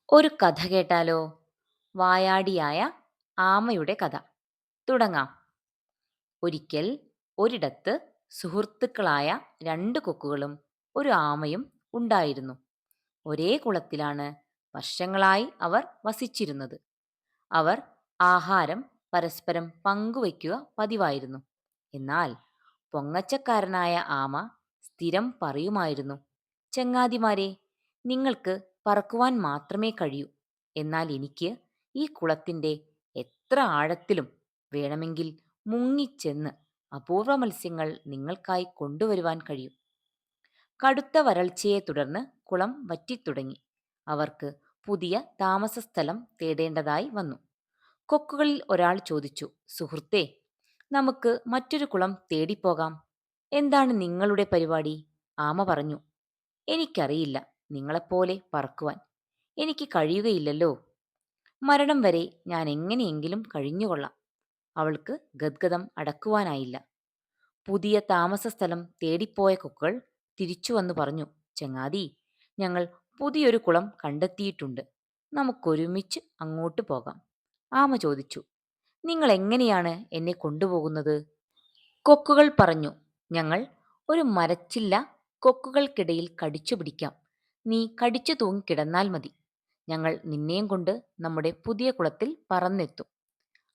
ഒരു കഥ കേട്ടാലോ? വായാടിയായ ആമയുടെ കഥ. തുടങ്ങാം. ഒരിക്കൽ ഒരിടത്ത് സുഹൃത്തുക്കളായ രണ്ട് കൊക്കുകളും ഒരു ആമയും ഉണ്ടായിരുന്നു. ഒരേ കുളത്തിലാണ് വർഷങ്ങളായി അവർ വസിച്ചിരുന്നത്. അവർ ആഹാരം പരസ്പരം പങ്കുവയ്ക്കുക പതിവായിരുന്നു. എന്നാൽ പൊങ്ങച്ചക്കാരനായ ആമ സ്ഥിരം പറയുമായിരുന്നു, ചങ്ങാതിമാരെ, നിങ്ങൾക്ക് പറക്കുവാൻ മാത്രമേ കഴിയൂ. എന്നാൽ എനിക്ക് ഈ കുളത്തിൻ്റെ എത്ര ആഴത്തിലും വേണമെങ്കിൽ മുങ്ങിച്ചെന്ന് അപൂർവ മത്സ്യങ്ങൾ നിങ്ങൾക്കായി കൊണ്ടുവരുവാൻ കഴിയും. കടുത്ത വരൾച്ചയെ തുടർന്ന് കുളം വറ്റിത്തുടങ്ങി. അവർക്ക് പുതിയ താമസസ്ഥലം തേടേണ്ടതായി വന്നു. കൊക്കുകളിൽ ഒരാൾ ചോദിച്ചു, സുഹൃത്തേ, നമുക്ക് മറ്റൊരു കുളം തേടിപ്പോകാം. എന്താണ് നിങ്ങളുടെ പരിപാടി? ആമ പറഞ്ഞു, എനിക്കറിയില്ല നിങ്ങളെപ്പോലെ പറക്കുവാൻ. എനിക്ക് കഴിയുകയില്ലല്ലോ. മരണം വരെ ഞാൻ എങ്ങനെയെങ്കിലും കഴിഞ്ഞുകൊള്ളാം. അവൾക്ക് ഗദ്ഗതം അടക്കുവാനായില്ല. പുതിയ താമസസ്ഥലം തേടിപ്പോയ കൊക്കുകൾ തിരിച്ചു വന്നു പറഞ്ഞു, ചങ്ങാതി, ഞങ്ങൾ പുതിയൊരു കുളം കണ്ടെത്തിയിട്ടുണ്ട്. നമുക്കൊരുമിച്ച് അങ്ങോട്ട് പോകാം. ആമ ചോദിച്ചു, നിങ്ങൾ എങ്ങനെയാണ് എന്നെ കൊണ്ടുപോകുന്നത്? കൊക്കുകൾ പറഞ്ഞു, ഞങ്ങൾ ഒരു മരച്ചില്ല കൊക്കുകൾക്കിടയിൽ കടിച്ചു പിടിക്കാം. നീ കടിച്ചു തൂങ്ങിക്കിടന്നാൽ മതി. ഞങ്ങൾ നിന്നെയും കൊണ്ട് നമ്മുടെ പുതിയ കുളത്തിൽ പറന്നെത്തും.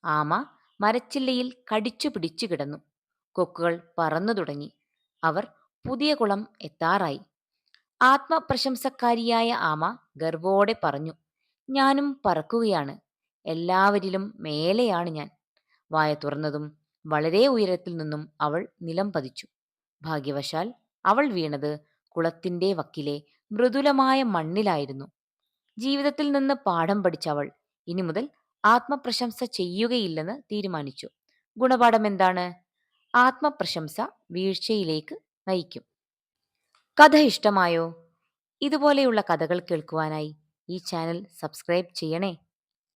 ആമ മരച്ചില്ലയിൽ കടിച്ചു പിടിച്ചു കിടന്നു. കൊക്കുകൾ പറന്നു തുടങ്ങി. അവർ പുതിയ കുളം എത്താറായി. ആത്മപ്രശംസക്കാരിയായ ആമ ഗർവോടെ പറഞ്ഞു, ഞാനും പറക്കുകയാണ്. എല്ലാവരിലും മേലെയാണ് ഞാൻ. വായ തുറന്നതും വളരെ ഉയരത്തിൽ നിന്നും അവൾ നിലം പതിച്ചു. ഭാഗ്യവശാൽ അവൾ വീണത് കുളത്തിൻ്റെ വക്കിലെ മൃദുലമായ മണ്ണിലായിരുന്നു. ജീവിതത്തിൽ നിന്ന് പാഠം പഠിച്ച അവൾ ഇനി മുതൽ ആത്മപ്രശംസ ചെയ്യുകയില്ലെന്ന് തീരുമാനിച്ചു. ഗുണപാഠം എന്താണ്? ആത്മപ്രശംസ വീഴ്ചയിലേക്ക് നയിക്കും. കഥ ഇഷ്ടമായോ? ഇതുപോലെയുള്ള കഥകൾ കേൾക്കുവാനായി ഈ ചാനൽ സബ്സ്ക്രൈബ് ചെയ്യണേ.